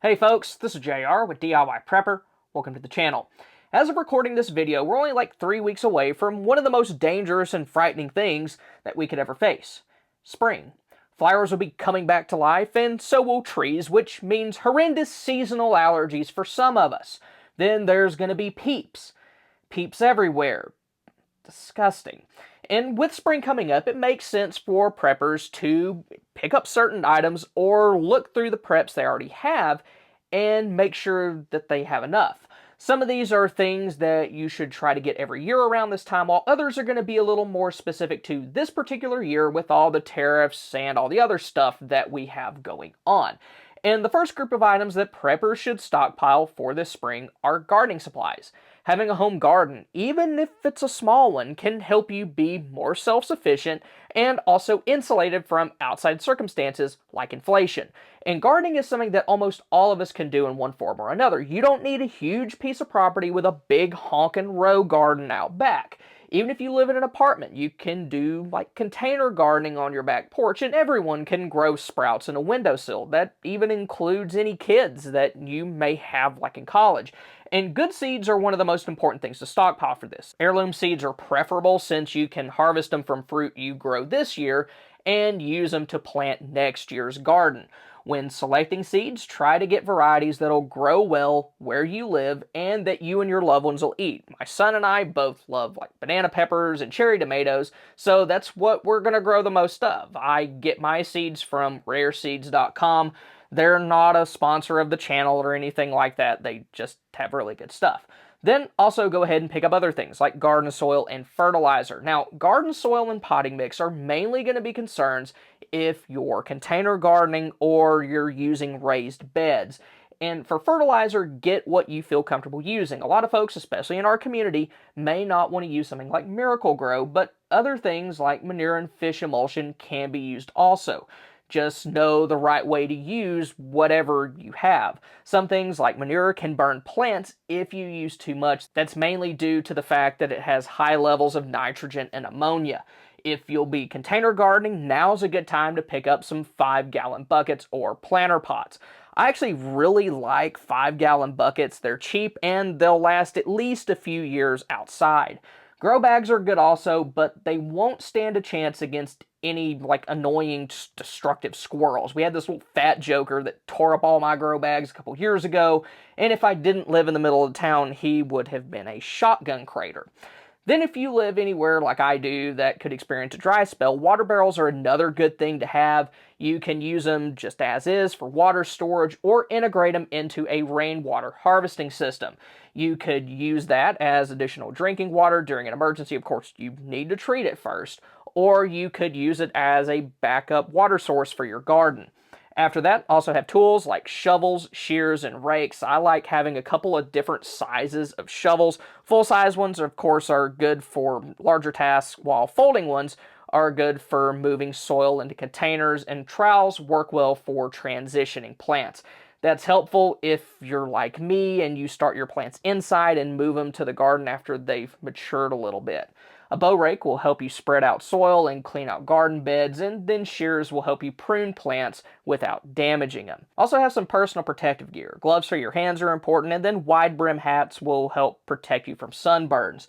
Hey folks, this is JR with DIY Prepper. Welcome to the channel. As of recording this video, we're only like 3 weeks away from one of the most dangerous and frightening things that we could ever face. Spring. Flowers will be coming back to life, and so will trees, which means horrendous seasonal allergies for some of us. Then there's gonna be peeps. Peeps everywhere. Disgusting. And with spring coming up, it makes sense for preppers to pick up certain items or look through the preps they already have and make sure that they have enough. Some of these are things that you should try to get every year around this time, while others are going to be a little more specific to this particular year with all the tariffs and all the other stuff that we have going on. And the first group of items that preppers should stockpile for this spring are gardening supplies. Having a home garden, even if it's a small one, can help you be more self-sufficient and also insulated from outside circumstances like inflation. And gardening is something that almost all of us can do in one form or another. You don't need a huge piece of property with a big honkin' row garden out back. Even if you live in an apartment, you can do like container gardening on your back porch, and everyone can grow sprouts in a windowsill. That even includes any kids that you may have like in college. And good seeds are one of the most important things to stockpile for this. Heirloom seeds are preferable since you can harvest them from fruit you grow this year and use them to plant next year's garden. When selecting seeds, try to get varieties that'll grow well where you live and that you and your loved ones will eat. My son and I both love like banana peppers and cherry tomatoes, so that's what we're going to grow the most of. I get my seeds from rareseeds.com. They're not a sponsor of the channel or anything like that. They just have really good stuff. Then also go ahead and pick up other things like garden soil and fertilizer. Now, garden soil and potting mix are mainly going to be concerns if you're container gardening or you're using raised beds. And for fertilizer, get what you feel comfortable using. A lot of folks, especially in our community, may not want to use something like Miracle-Gro, but other things like manure and fish emulsion can be used also. Just know the right way to use whatever you have. Some things like manure can burn plants if you use too much. That's mainly due to the fact that it has high levels of nitrogen and ammonia. If you'll be container gardening, now's a good time to pick up some 5-gallon buckets or planter pots. I actually really like 5-gallon buckets. They're cheap and they'll last at least a few years outside. Grow bags are good also, but they won't stand a chance against any like annoying destructive squirrels. We had this little fat joker that tore up all my grow bags a couple years ago, and if I didn't live in the middle of town, he would have been a shotgun crater. Then if you live anywhere like I do that could experience a dry spell, water barrels are another good thing to have. You can use them just as is for water storage or integrate them into a rainwater harvesting system. You could use that as additional drinking water during an emergency. Of course, you need to treat it first. Or you could use it as a backup water source for your garden. After that, also have tools like shovels, shears, and rakes. I like having a couple of different sizes of shovels. Full-size ones, of course, are good for larger tasks, while folding ones are good for moving soil into containers, and trowels work well for transitioning plants. That's helpful if you're like me and you start your plants inside and move them to the garden after they've matured a little bit. A bow rake will help you spread out soil and clean out garden beds, and then shears will help you prune plants without damaging them. Also have some personal protective gear. Gloves for your hands are important, and then wide brim hats will help protect you from sunburns.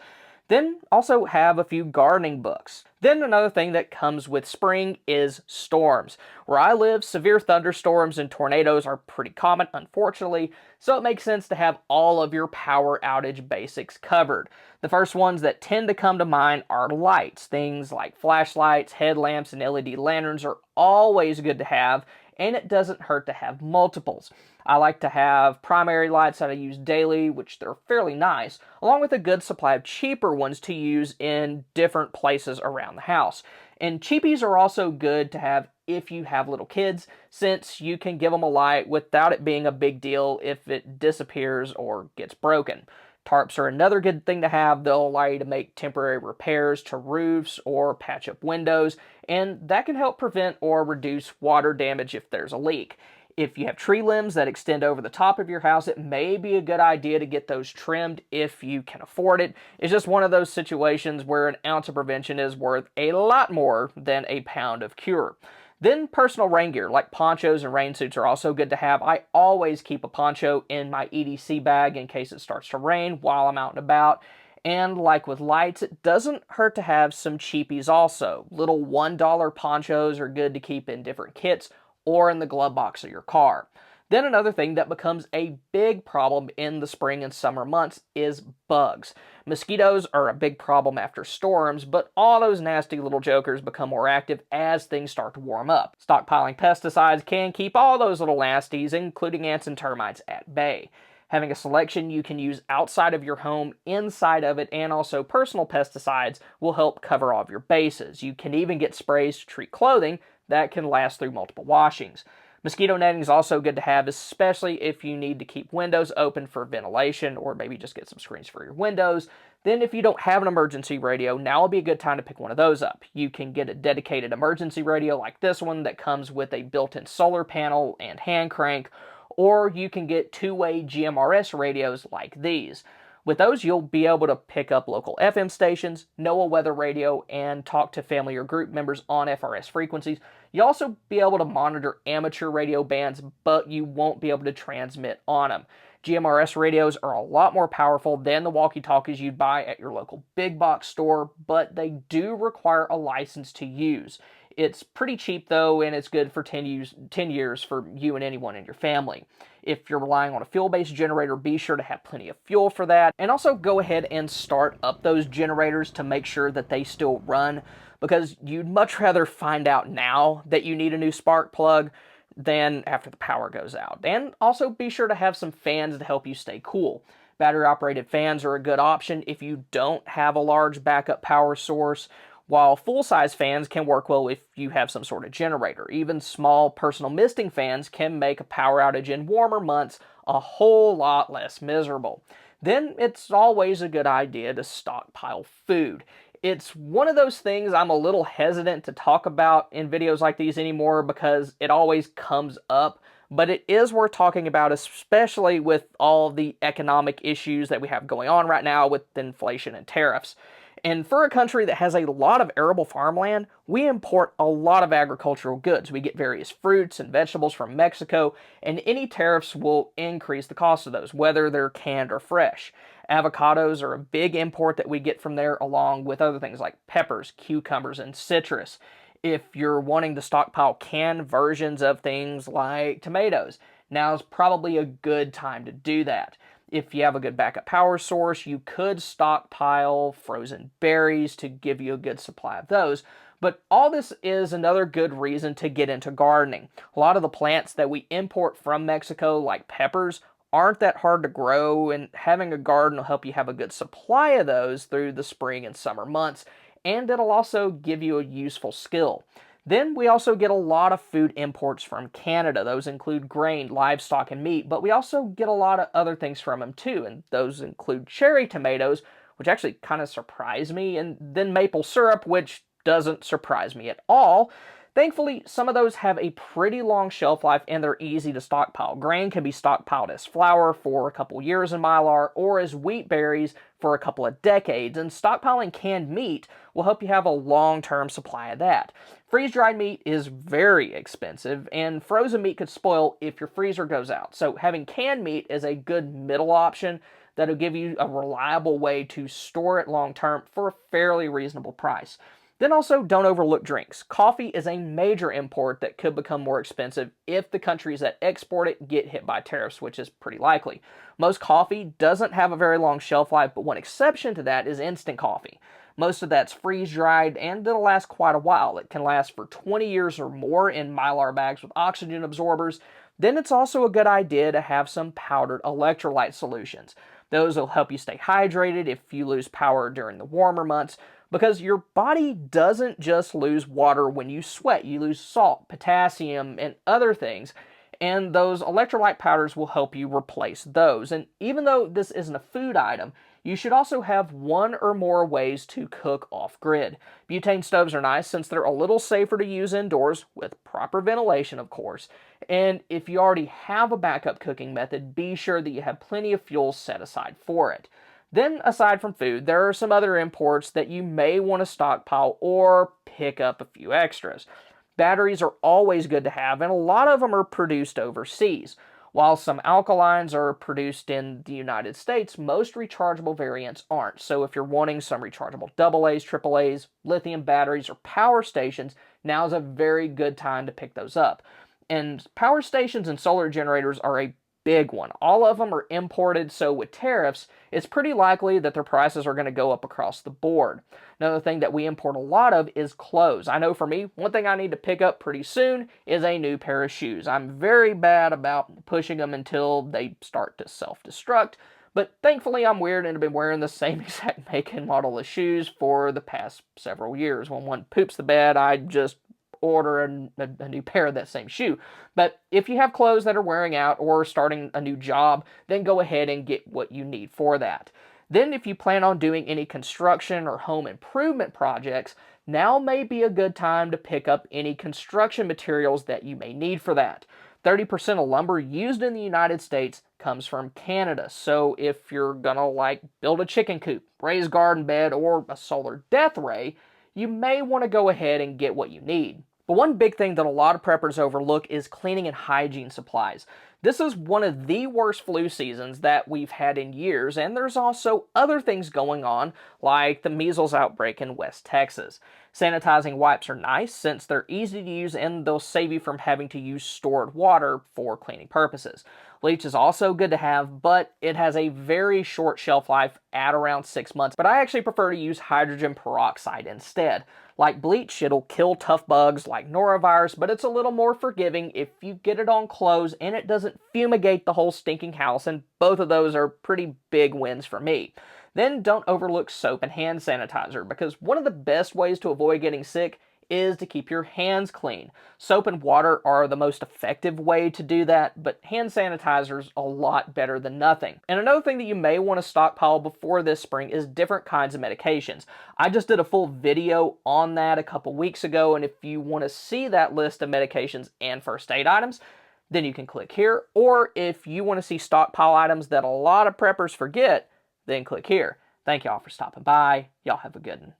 Then also have a few gardening books. Then another thing that comes with spring is storms. Where I live, severe thunderstorms and tornadoes are pretty common, unfortunately, so it makes sense to have all of your power outage basics covered. The first ones that tend to come to mind are lights. Things like flashlights, headlamps, and LED lanterns are always good to have, and it doesn't hurt to have multiples. I like to have primary lights that I use daily, which they're fairly nice, along with a good supply of cheaper ones to use in different places around the house. And cheapies are also good to have if you have little kids, since you can give them a light without it being a big deal if it disappears or gets broken. Tarps are another good thing to have. They'll allow you to make temporary repairs to roofs or patch up windows, and that can help prevent or reduce water damage if there's a leak. If you have tree limbs that extend over the top of your house, it may be a good idea to get those trimmed if you can afford it. It's just one of those situations where an ounce of prevention is worth a lot more than a pound of cure. Then personal rain gear like ponchos and rain suits are also good to have. I always keep a poncho in my EDC bag in case it starts to rain while I'm out and about. And like with lights, it doesn't hurt to have some cheapies also. Little $1 ponchos are good to keep in different kits or in the glove box of your car. Then another thing that becomes a big problem in the spring and summer months is bugs. Mosquitoes are a big problem after storms, but all those nasty little jokers become more active as things start to warm up. Stockpiling pesticides can keep all those little nasties, including ants and termites, at bay. Having a selection you can use outside of your home, inside of it, and also personal pesticides will help cover all of your bases. You can even get sprays to treat clothing that can last through multiple washings. Mosquito netting is also good to have, especially if you need to keep windows open for ventilation or maybe just get some screens for your windows. Then if you don't have an emergency radio, now would be a good time to pick one of those up. You can get a dedicated emergency radio like this one that comes with a built-in solar panel and hand crank, or you can get two-way GMRS radios like these. With those, you'll be able to pick up local FM stations, NOAA weather radio, and talk to family or group members on FRS frequencies. You'll also be able to monitor amateur radio bands, but you won't be able to transmit on them. GMRS radios are a lot more powerful than the walkie-talkies you'd buy at your local big box store, but they do require a license to use. It's pretty cheap though, and it's good for 10 years for you and anyone in your family. If you're relying on a fuel-based generator, be sure to have plenty of fuel for that. And also go ahead and start up those generators to make sure that they still run, because you'd much rather find out now that you need a new spark plug than after the power goes out. And also be sure to have some fans to help you stay cool. Battery-operated fans are a good option if you don't have a large backup power source, while full-size fans can work well if you have some sort of generator. Even small personal misting fans can make a power outage in warmer months a whole lot less miserable. Then it's always a good idea to stockpile food. It's one of those things I'm a little hesitant to talk about in videos like these anymore because it always comes up, but it is worth talking about, especially with all the economic issues that we have going on right now with inflation and tariffs. And for a country that has a lot of arable farmland, we import a lot of agricultural goods. We get various fruits and vegetables from Mexico, and any tariffs will increase the cost of those, whether they're canned or fresh. Avocados are a big import that we get from there, along with other things like peppers, cucumbers, and citrus. If you're wanting to stockpile canned versions of things like tomatoes, now's probably a good time to do that. If you have a good backup power source, you could stockpile frozen berries to give you a good supply of those. But all this is another good reason to get into gardening. A lot of the plants that we import from Mexico, like peppers, aren't that hard to grow, and having a garden will help you have a good supply of those through the spring and summer months, and it'll also give you a useful skill. Then we also get a lot of food imports from Canada. Those include grain, livestock, and meat, but we also get a lot of other things from them too, and those include cherry tomatoes, which actually kind of surprise me, and then maple syrup, which doesn't surprise me at all. Thankfully, some of those have a pretty long shelf life and they're easy to stockpile. Grain can be stockpiled as flour for a couple years in Mylar or as wheat berries for a couple of decades, and stockpiling canned meat will help you have a long-term supply of that. Freeze-dried meat is very expensive, and frozen meat could spoil if your freezer goes out, so having canned meat is a good middle option that'll give you a reliable way to store it long-term for a fairly reasonable price. Then also, don't overlook drinks. Coffee is a major import that could become more expensive if the countries that export it get hit by tariffs, which is pretty likely. Most coffee doesn't have a very long shelf life, but one exception to that is instant coffee. Most of that's freeze-dried, and it'll last quite a while. It can last for 20 years or more in Mylar bags with oxygen absorbers. Then it's also a good idea to have some powdered electrolyte solutions. Those will help you stay hydrated if you lose power during the warmer months, because your body doesn't just lose water when you sweat. You lose salt, potassium, and other things, and those electrolyte powders will help you replace those. And even though this isn't a food item, you should also have one or more ways to cook off-grid. Butane stoves are nice since they're a little safer to use indoors, with proper ventilation, of course. And if you already have a backup cooking method, be sure that you have plenty of fuel set aside for it. Then, aside from food, there are some other imports that you may want to stockpile or pick up a few extras. Batteries are always good to have, and a lot of them are produced overseas. While some alkalines are produced in the United States, most rechargeable variants aren't. So if you're wanting some rechargeable AA's, AAA's, lithium batteries, or power stations, now's a very good time to pick those up. And power stations and solar generators are a big one. All of them are imported, so with tariffs, it's pretty likely that their prices are going to go up across the board. Another thing that we import a lot of is clothes. I know for me, one thing I need to pick up pretty soon is a new pair of shoes. I'm very bad about pushing them until they start to self-destruct, but thankfully I'm weird and have been wearing the same exact make and model of shoes for the past several years. When one poops the bed, I just order a new pair of that same shoe. But if you have clothes that are wearing out or starting a new job, then go ahead and get what you need for that. Then if you plan on doing any construction or home improvement projects, now may be a good time to pick up any construction materials that you may need for that. 30% of lumber used in the United States comes from Canada. So if you're gonna build a chicken coop, raise garden bed, or a solar death ray, you may want to go ahead and get what you need. But one big thing that a lot of preppers overlook is cleaning and hygiene supplies. This is one of the worst flu seasons that we've had in years, and there's also other things going on, like the measles outbreak in West Texas. Sanitizing wipes are nice since they're easy to use and they'll save you from having to use stored water for cleaning purposes. Bleach is also good to have, but it has a very short shelf life at around 6 months. But I actually prefer to use hydrogen peroxide instead. Like bleach, it'll kill tough bugs like norovirus, but it's a little more forgiving if you get it on clothes and it doesn't fumigate the whole stinking house, and both of those are pretty big wins for me. Then don't overlook soap and hand sanitizer, because one of the best ways to avoid getting sick is to keep your hands clean. Soap and water are the most effective way to do that, but hand sanitizer is a lot better than nothing. And another thing that you may want to stockpile before this spring is different kinds of medications. I just did a full video on that a couple weeks ago, and if you want to see that list of medications and first aid items, then you can click here. Or if you want to see stockpile items that a lot of preppers forget, then click here. Thank y'all for stopping by. Y'all have a good one.